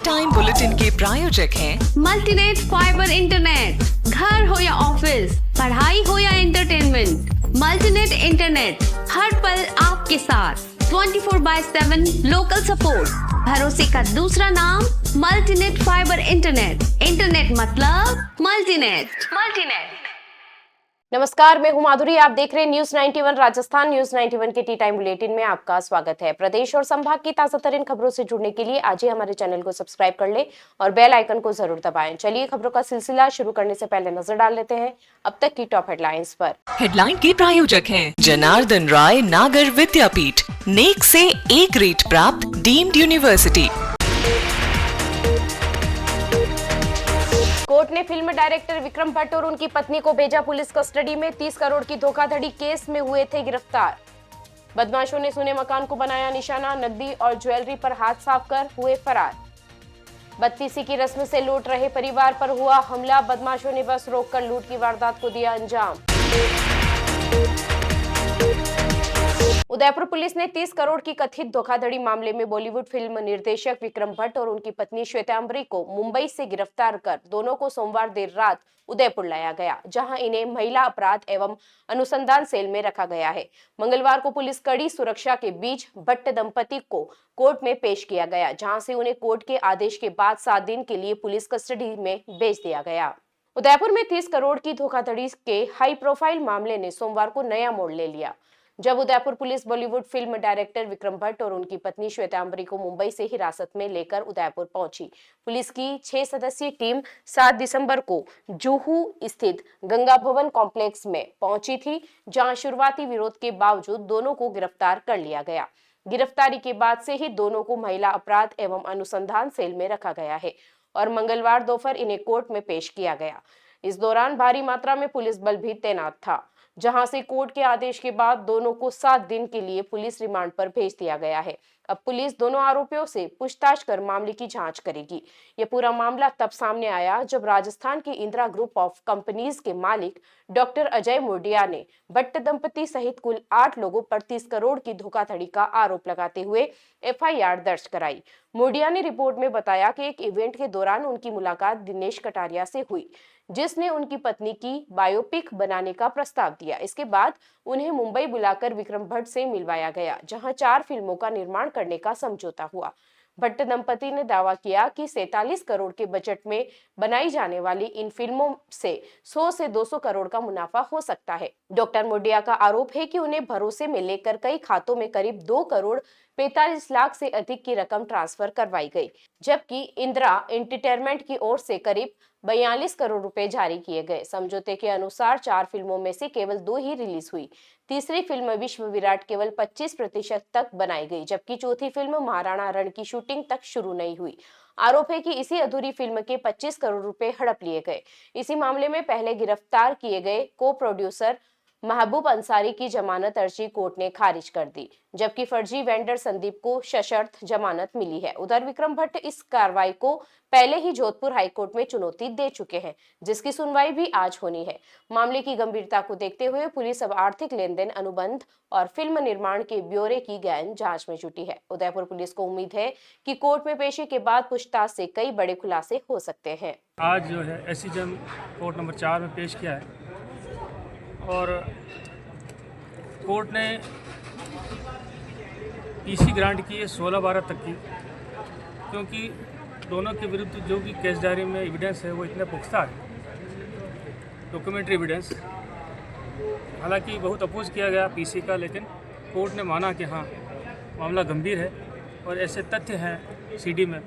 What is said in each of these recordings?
Time bulletin के प्रायोजक हैं मल्टीनेट फाइबर इंटरनेट। घर हो या ऑफिस, पढ़ाई हो या एंटरटेनमेंट, मल्टीनेट इंटरनेट हर पल आपके साथ 24/7 लोकल सपोर्ट। भरोसे का दूसरा नाम मल्टीनेट फाइबर इंटरनेट। इंटरनेट मतलब मल्टीनेट। नमस्कार, मैं हूं माधुरी। आप देख रहे हैं न्यूज 91 राजस्थान। न्यूज 91 के टी टाइम बुलेटिन में आपका स्वागत है। प्रदेश और संभाग की ताजा तरीन खबरों से जुड़ने के लिए आज ही हमारे चैनल को सब्सक्राइब कर ले और बेल आइकन को जरूर दबाएं। चलिए खबरों का सिलसिला शुरू करने से पहले नजर डाल लेते हैं अब तक की टॉप हेडलाइंस पर। हेडलाइन के प्रायोजक हैं जनार्दन राय नागर विद्यापीठ, नेक से ए ग्रेड प्राप्त डीम्ड यूनिवर्सिटी। कोर्ट ने फिल्म डायरेक्टर विक्रम भट्ट और उनकी पत्नी को भेजा पुलिस कस्टडी में। 30 करोड़ की धोखाधड़ी केस में हुए थे गिरफ्तार। बदमाशों ने सुने मकान को बनाया निशाना, नकदी और ज्वेलरी पर हाथ साफ कर हुए फरार। 32 की रस्म से लौट रहे परिवार पर हुआ हमला, बदमाशों ने बस रोककर लूट की वारदात को दिया अंजाम। उदयपुर पुलिस ने 30 करोड़ की कथित धोखाधड़ी मामले में बॉलीवुड फिल्म निर्देशक विक्रम भट्ट और उनकी पत्नी श्वेतांबरी को मुंबई से गिरफ्तार कर दोनों को सोमवार देर रात उदयपुर लाया गया, जहां इन्हें महिला अपराध एवं अनुसंधान सेल में रखा गया है। मंगलवार को पुलिस कड़ी सुरक्षा के बीच भट्ट दंपति को कोर्ट में पेश किया गया, जहां से उन्हें कोर्ट के आदेश के बाद 7 दिन के लिए पुलिस कस्टडी में भेज दिया गया। उदयपुर में 30 करोड़ की धोखाधड़ी के हाई प्रोफाइल मामले ने सोमवार को नया मोड़ ले लिया, जब Udaipur police Bollywood film director Vikram Bhatt और उनकी पत्नी श्वेतांबरी को मुंबई से हिरासत में लेकर उदयपुर पहुंची। पुलिस की 6 सदस्यीय टीम 7 दिसंबर को जुहू स्थित गंगा भवन कॉम्प्लेक्स में पहुंची थी, जहां शुरुआती विरोध के बावजूद दोनों को गिरफ्तार कर लिया गया। गिरफ्तारी के बाद से ही दोनों को महिला अपराध एवं अनुसंधान सेल में रखा गया है और मंगलवार दोपहर इन्हें कोर्ट में पेश किया गया। इस दौरान भारी मात्रा में पुलिस बल भी तैनात था, जहां से कोर्ट के आदेश के बाद दोनों को 7 दिन के लिए पुलिस रिमांड पर भेज दिया गया है। अब पुलिस दोनों आरोपियों से पूछताछ कर मामले की जांच करेगी। यह पूरा मामला तब सामने आया जब राजस्थान की इंदिरा ग्रुप ऑफ कंपनीज के मालिक डॉक्टर अजय मोडिया ने भट्ट दंपति सहित कुल 8 लोगों पर 30 करोड़ की धोखाधड़ी का आरोप लगाते हुए FIR दर्ज कराई। मोडिया ने रिपोर्ट में बताया कि एक इवेंट के दौरान उनकी मुलाकात दिनेश कटारिया से हुई, जिसने उनकी पत्नी की बायोपिक बनाने का प्रस्ताव दिया। इसके बाद उन्हें मुंबई बुलाकर विक्रम भट्ट से मिलवाया गया, जहां 4 फिल्मों का निर्माण करने का समझौता हुआ। भट्ट दंपति ने दावा किया कि 47 करोड़ के बजट में बनाई जाने वाली इन फिल्मों से 100 से 200 करोड़ का मुनाफा हो सकता है। डॉक्टर मोडिया का आरोप है कि उन्हें भरोसे में लेकर कई खातों में करीब 2 करोड़ 45 लाख से अधिक की रकम ट्रांसफर करवाई गई, जबकि इंदिरा एंटरटेनमेंट की ओर से करीब 42 करोड़ रुपए जारी किए गए। समझौते के अनुसार 4 फिल्मों में से केवल 2 ही रिलीज हुई। तीसरी फिल्म विश्व विराट केवल 25% तक बनाई गई, जबकि चौथी फिल्म महाराणा रण की शूटिंग तक शुरू नहीं हुई। आरोप है कि इसी अधूरी फिल्म के 25 करोड़ रुपए हड़प लिए गए। इसी मामले में पहले गिरफ्तार किए गए को प्रोड्यूसर महबूब अंसारी की जमानत अर्जी कोर्ट ने खारिज कर दी, जबकि फर्जी वेंडर संदीप को सशर्त जमानत मिली है। उधर विक्रम भट्ट इस कार्रवाई को पहले ही जोधपुर हाईकोर्ट में चुनौती दे चुके हैं, जिसकी सुनवाई भी आज होनी है। मामले की गंभीरता को देखते हुए पुलिस अब आर्थिक लेन देन, अनुबंध और फिल्म निर्माण के ब्यौरे की गहन जांच में जुटी है। उदयपुर पुलिस को उम्मीद है कि कोर्ट में पेशी के बाद पूछताछ से कई बड़े खुलासे हो सकते हैं। आज जो है SCJM कोर्ट नंबर 4 में पेश किया है और कोर्ट ने PC ग्रांट की है 16/12 तक की, क्योंकि दोनों के विरुद्ध जो भी केस डायरी में एविडेंस है वो इतने पुख्ता है, डॉक्यूमेंट्री एविडेंस। हालांकि बहुत अपोज किया गया PC का, लेकिन कोर्ट ने माना कि हाँ मामला गंभीर है और ऐसे तथ्य हैं CD में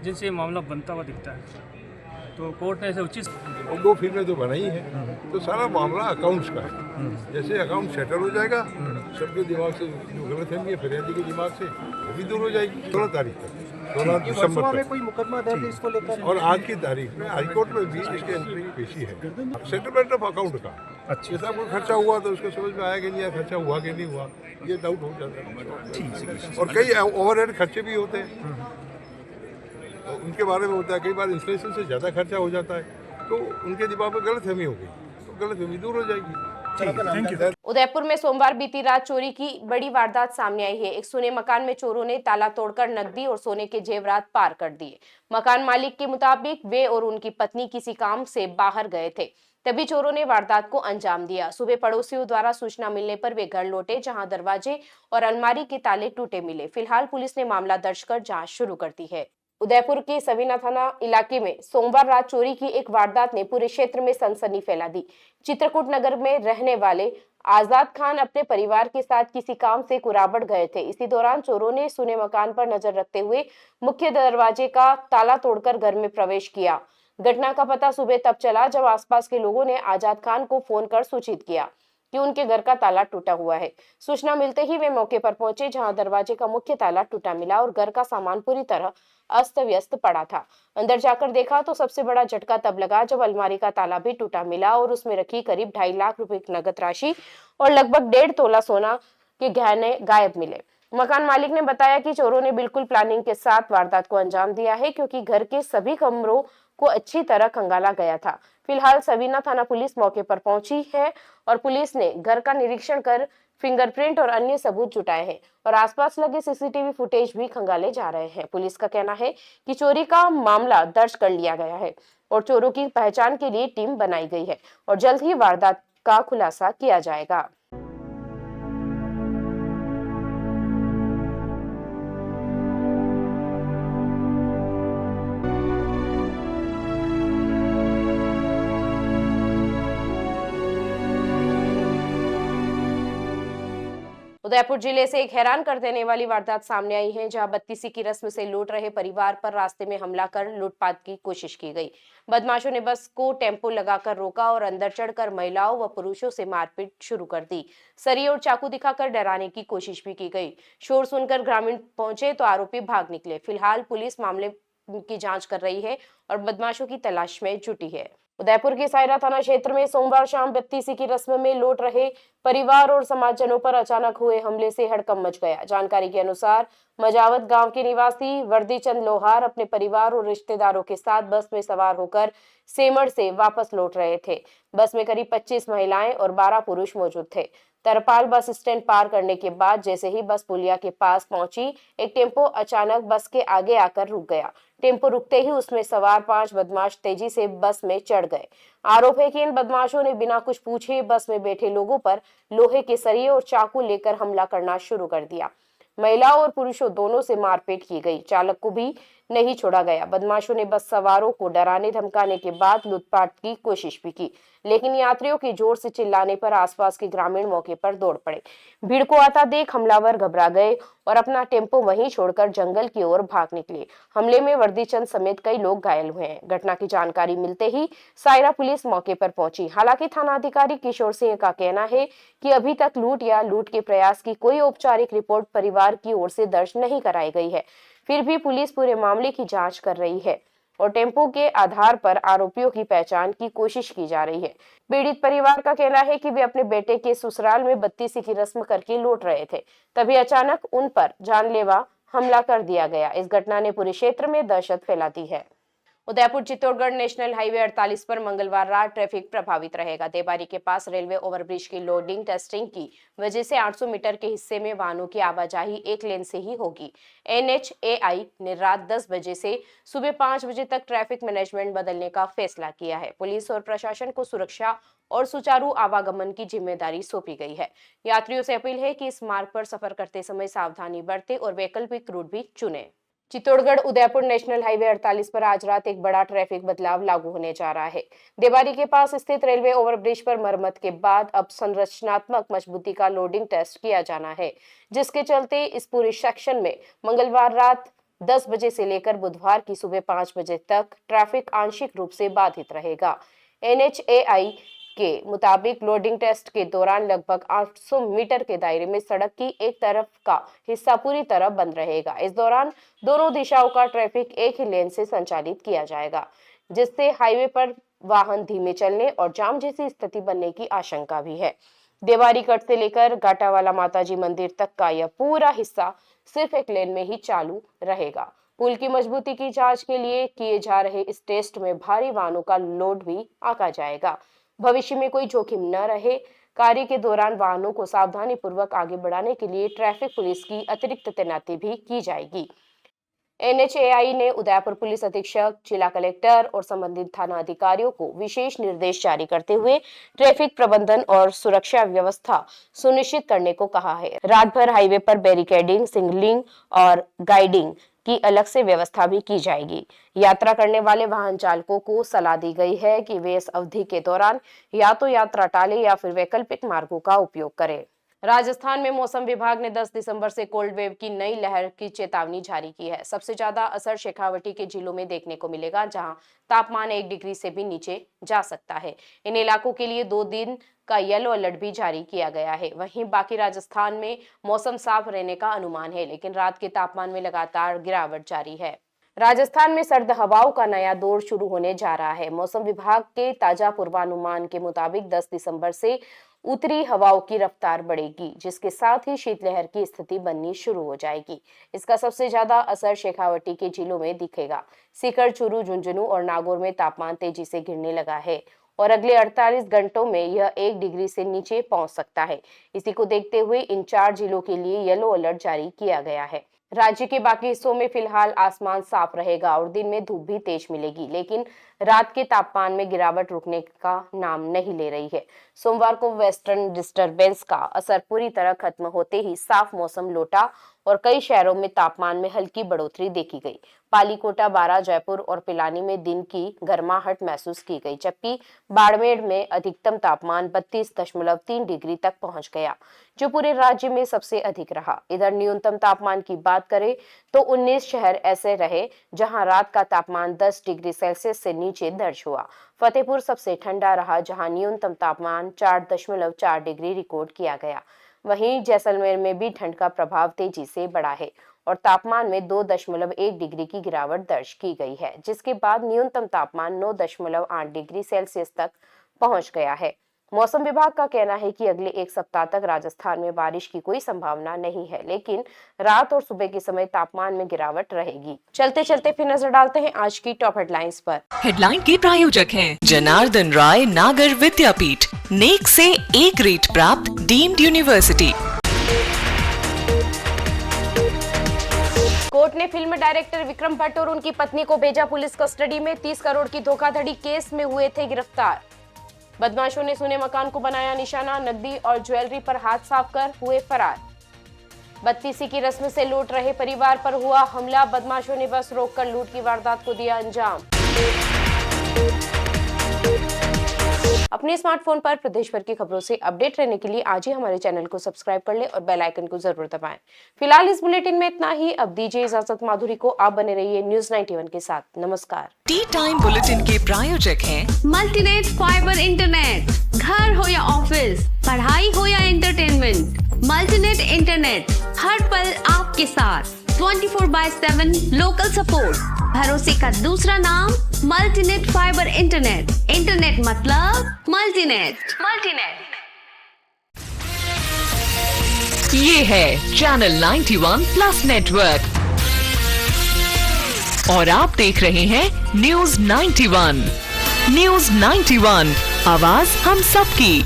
जिनसे ये मामला बनता हुआ दिखता है, तो कोर्ट ने ऐसे उचित। और 2 फिल्में तो बनाई हैं, तो सारा मामला अकाउंट्स का है। जैसे अकाउंट सेटल हो जाएगा, सबके दिमाग से जो गलतफहमी है फरियादी के दिमाग से वो भी दूर हो जाएगी। 16 तारीख तक, 16 दिसंबर तक कोई मुकदमा दर्ज इसको लेकर, और आज की तारीख में हाईकोर्ट में भी इसके एंट्री की पेशी है सेटलमेंट ऑफ अकाउंट का। अच्छा, जैसा कोई खर्चा हुआ तो उसको समझ में आया कि नहीं आया, खर्चा हुआ कि नहीं हुआ, ये डाउट हो जाता है। और कई ओवरहेड खर्चे भी होते हैं, उनके बारे में होता है। कई बार इंफ्लेशन से ज़्यादा खर्चा हो जाता है, तो उनके दिमाग में गलतफहमी हो गई, तो गलतफहमी दूर हो जाएगी। उदयपुर में सोमवार बीती रात चोरी की बड़ी वारदात सामने आई है। एक सोने मकान में चोरों ने ताला तोड़कर नकदी और सोने के जेवरात पार कर दिए। मकान मालिक के मुताबिक वे और उनकी पत्नी किसी काम से बाहर गए थे, तभी चोरों ने वारदात को अंजाम दिया। सुबह पड़ोसियों द्वारा सूचना मिलने पर वे घर लौटे, जहां दरवाजे और अलमारी के ताले टूटे मिले। फिलहाल पुलिस ने मामला दर्ज कर जांच शुरू कर दी है। उदयपुर के सवीना थाना इलाके में सोमवार रात चोरी की एक वारदात ने पूरे क्षेत्र में सनसनी फैला दी। चित्रकूट नगर में रहने वाले आजाद खान अपने परिवार के साथ किसी काम से कुराबड़ गए थे। इसी दौरान चोरों ने सुने मकान पर नजर रखते हुए मुख्य दरवाजे का ताला तोड़कर घर में प्रवेश किया। घटना का पता सुबह तब चला जब आसपास के लोगों ने आजाद खान को फोन कर सूचित किया कि उनके घर का ताला टूटा हुआ है। सूचना मिलते ही वे मौके पर पहुंचे, जहां दरवाजे का मुख्य ताला टूटा मिला और घर का सामान पूरी तरह अस्त व्यस्त पड़ा था। अंदर जाकर देखा तो सबसे बड़ा झटका तब लगा जब अलमारी का ताला भी टूटा मिला और उसमें रखी करीब 2.5 लाख रुपए की नगद राशि और लगभग 1.5 तोला सोना के गहने गायब मिले। मकान मालिक ने बताया कि चोरों ने बिल्कुल प्लानिंग के साथ वारदात को अंजाम दिया है, क्योंकि घर के सभी कमरों को अच्छी तरह खंगाला गया था। फिलहाल सवीना थाना पुलिस मौके पर पहुंची है और पुलिस ने घर का निरीक्षण कर फिंगरप्रिंट और अन्य सबूत जुटाए हैं और आसपास लगे सीसीटीवी फुटेज भी खंगाले जा रहे हैं। पुलिस का कहना है कि चोरी का मामला दर्ज कर लिया गया है और चोरों की पहचान के लिए टीम बनाई गई है और जल्द ही वारदात का खुलासा किया जाएगा। उदयपुर जिले से एक हैरान कर देने वाली वारदात सामने आई है, जहां बत्तीसी की रस्म से लौट रहे परिवार पर रास्ते में हमला कर लूटपाट की कोशिश की गई। बदमाशों ने बस को टेम्पो लगाकर रोका और अंदर चढ़कर महिलाओं व पुरुषों से मारपीट शुरू कर दी। सरी और चाकू दिखाकर डराने की कोशिश भी की गई। शोर सुनकर ग्रामीण पहुंचे तो आरोपी भाग निकले। फिलहाल पुलिस मामले की जांच कर रही है और बदमाशों की तलाश में जुटी है। उदयपुर के सायरा थाना क्षेत्र में सोमवार शाम बत्तीसी की रस्म में लौट रहे परिवार और समाजजनों पर अचानक हुए हमले से हड़कंप मच गया। जानकारी के अनुसार मजावत गांव के निवासी वर्दीचंद लोहार अपने परिवार और रिश्तेदारों के साथ बस में सवार होकर सेमड़ से वापस लौट रहे थे। बस में करीब 25 महिलाएं और 12 पुरुष मौजूद थे। तरपाल बस स्टैंड पार करने के बाद जैसे ही बस पुलिया के पास पहुंची, एक टेम्पो अचानक बस के आगे आकर रुक गया। टेम्पो रुकते ही उसमें सवार 5 बदमाश तेजी से बस में चढ़ गए। आरोप है कि इन बदमाशों ने बिना कुछ पूछे बस में बैठे लोगों पर लोहे के सरिये और चाकू लेकर हमला करना शुरू कर दिया। महिलाओं और पुरुषों दोनों से मारपीट की गई। चालक को भी नहीं छोड़ा गया। बदमाशों ने बस सवारों को डराने धमकाने के बाद लूटपाट की कोशिश भी की, लेकिन यात्रियों के जोर से चिल्लाने पर आसपास के ग्रामीण मौके पर दौड़ पड़े। भीड़ को आता देख हमलावर घबरा गए और अपना टेम्पो वहीं छोड़कर जंगल की ओर भाग निकले। हमले में वर्दीचंद समेत कई लोग घायल हुए हैं। घटना की जानकारी मिलते ही सायरा पुलिस मौके पर पहुंची। हालांकि थाना अधिकारी किशोर सिंह का कहना है कि अभी तक लूट या लूट के प्रयास की कोई औपचारिक रिपोर्ट परिवार की ओर से दर्ज नहीं कराई गई है। फिर भी पुलिस पूरे मामले की जांच कर रही है और टेम्पो के आधार पर आरोपियों की पहचान की कोशिश की जा रही है। पीड़ित परिवार का कहना है कि वे अपने बेटे के ससुराल में बत्तीसी की रस्म करके लौट रहे थे, तभी अचानक उन पर जानलेवा हमला कर दिया गया। इस घटना ने पूरे क्षेत्र में दहशत फैला दी है। उदयपुर चित्तौड़गढ़ नेशनल हाईवे 48 पर मंगलवार रात ट्रैफिक प्रभावित रहेगा। देबारी के पास रेलवे ओवरब्रिज की लोडिंग टेस्टिंग की वजह से 800 मीटर के हिस्से में वाहनों की आवाजाही एक लेन से ही होगी। NHAI ने रात 10 बजे से सुबह 5 बजे तक ट्रैफिक मैनेजमेंट बदलने का फैसला किया है। पुलिस और प्रशासन को सुरक्षा और सुचारू आवागमन की जिम्मेदारी सौंपी गई है। यात्रियों से अपील है कि इस मार्ग पर सफर करते समय सावधानी बरतें और वैकल्पिक रूट भी चुनें। चित्तौड़गढ़ उदयपुर नेशनल हाईवे 48 पर आज रात एक बड़ा ट्रैफिक बदलाव लागू होने जा रहा है। देबारी के पास स्थित रेलवे ओवरब्रिज पर मरम्मत के बाद अब संरचनात्मक मजबूती का लोडिंग टेस्ट किया जाना है, जिसके चलते इस पूरे सेक्शन में मंगलवार रात 10 बजे से लेकर बुधवार की सुबह 5 बजे तक ट्रैफिक आंशिक रूप से बाधित रहेगा। NHAI के मुताबिक लोडिंग टेस्ट के दौरान लगभग 800 मीटर के दायरे में सड़क की एक तरफ का हिस्सा पूरी तरह बंद रहेगा। इस दौरान दोनों दिशाओं का ट्रैफिक एक ही लेन से संचालित किया जाएगा, जिससे हाईवे पर वाहन धीमे चलने और जाम जैसी स्थिति बनने की आशंका भी है। देवारी कट से लेकर घाटावाला माताजी मंदिर तक का यह पूरा हिस्सा सिर्फ एक लेन में ही चालू रहेगा। पुल की मजबूती की जांच के लिए किए जा रहे इस टेस्ट में भारी वाहनों का लोड भी आंका जाएगा। भविष्य में कोई जोखिम न रहे, कार्य के दौरान वाहनों को सावधानी पूर्वक आगे बढ़ाने के लिए ट्रैफिक पुलिस की अतिरिक्त तैनाती भी की जाएगी। NHAI ने उदयपुर पुलिस अधीक्षक, जिला कलेक्टर और संबंधित थाना अधिकारियों को विशेष निर्देश जारी करते हुए ट्रैफिक प्रबंधन और सुरक्षा व्यवस्था सुनिश्चित करने को कहा है। रात भर हाईवे पर बैरिकेडिंग, सिग्नलिंग और गाइडिंग की अलग से व्यवस्था भी की जाएगी। यात्रा करने वाले वाहन चालकों को सलाह दी गई है कि वे इस अवधि के दौरान या तो यात्रा टालें या फिर वैकल्पिक मार्गों का उपयोग करें। राजस्थान में मौसम विभाग ने 10 दिसंबर से कोल्ड वेव की नई लहर की चेतावनी जारी की है। सबसे ज्यादा असर शेखावटी के जिलों में देखने को मिलेगा, जहां तापमान 1 डिग्री से भी नीचे जा सकता है। इन इलाकों के लिए 2 दिन का येलो अलर्ट भी जारी किया गया है। वहीं बाकी राजस्थान में मौसम साफ रहने का अनुमान है, लेकिन रात के तापमान में लगातार गिरावट जारी है। राजस्थान में सर्द हवाओं का नया दौर शुरू होने जा रहा है। मौसम विभाग के ताजा पूर्वानुमान के मुताबिक 10 दिसंबर से उत्तरी हवाओं की रफ्तार बढ़ेगी, जिसके साथ ही शीतलहर की स्थिति बननी शुरू हो जाएगी। इसका सबसे ज्यादा असर शेखावटी के जिलों में दिखेगा। सीकर, चूरू, झुंझुनू और नागौर में तापमान तेजी से गिरने लगा है और अगले 48 घंटों में यह 1 डिग्री से नीचे पहुंच सकता है। इसी को देखते हुए इन 4 जिलों के लिए येलो अलर्ट जारी किया गया है। राज्य के बाकी हिस्सों में फिलहाल आसमान साफ रहेगा और दिन में धूप भी तेज मिलेगी, लेकिन रात के तापमान में गिरावट रुकने का नाम नहीं ले रही है। सोमवार को वेस्टर्न डिस्टर्बेंस का असर पूरी तरह खत्म होते ही साफ मौसम लौटा और कई शहरों में तापमान में हल्की बढ़ोतरी देखी गई। पाली, कोटा, बारा, जयपुर और पिलानी में दिन की गर्माहट महसूस की गई, जबकि बाड़मेर में अधिकतम तापमान 32.3 डिग्री तक पहुंच गया, जो पूरे राज्य में सबसे अधिक रहा। इधर न्यूनतम तापमान की बात करें तो 19 शहर ऐसे रहे जहां रात का तापमान 10 डिग्री सेल्सियस से नीचे दर्ज हुआ। फतेहपुर सबसे ठंडा रहा, जहां न्यूनतम तापमान 4.4 डिग्री रिकॉर्ड किया गया। वहीं जैसलमेर में भी ठंड का प्रभाव तेजी से बढ़ा है और तापमान में 2.1 डिग्री की गिरावट दर्ज की गई है, जिसके बाद न्यूनतम तापमान 9.8 डिग्री सेल्सियस तक पहुंच गया है। मौसम विभाग का कहना है कि अगले 1 सप्ताह तक राजस्थान में बारिश की कोई संभावना नहीं है, लेकिन रात और सुबह के समय तापमान में गिरावट रहेगी। चलते चलते फिर नजर डालते हैं आज की टॉप हेडलाइंस पर। हेडलाइन के प्रायोजक हैं जनार्दन राय नागर विद्यापीठ, नेक से A ग्रेड प्राप्त डीम्ड यूनिवर्सिटी। कोर्ट ने फिल्म डायरेक्टर विक्रम भट्ट और उनकी पत्नी को भेजा पुलिस कस्टडी में। 30 करोड़ की धोखाधड़ी केस में हुए थे गिरफ्तार। बदमाशों ने सुने मकान को बनाया निशाना, नकदी और ज्वेलरी पर हाथ साफ कर हुए फरार। बत्तीसी की रस्म से लौट रहे परिवार पर हुआ हमला, बदमाशों ने बस रोककर लूट की वारदात को दिया अंजाम। अपने स्मार्टफोन पर प्रदेश भर की खबरों से अपडेट रहने के लिए आज ही हमारे चैनल को सब्सक्राइब कर ले और बेल आइकन को जरूर दबाएं। फिलहाल इस बुलेटिन में इतना ही। अब दीजिए इजाजत माधुरी को। आप बने रहिए न्यूज़ 91 के साथ। नमस्कार। टी टाइम बुलेटिन के प्रायोजक हैं मल्टीनेट फाइबर इंटरनेट। घर हो या ऑफिस, पढ़ाई हो या एंटरटेनमेंट, मल्टीनेट इंटरनेट हर पल आपके साथ। 24/7 लोकल सपोर्ट, भरोसे का दूसरा नाम मल्टीनेट फाइबर इंटरनेट। इंटरनेट मतलब मल्टीनेट। ये है चैनल 91 प्लस नेटवर्क और आप देख रहे हैं न्यूज़ 91। न्यूज़ 91, आवाज हम सबकी।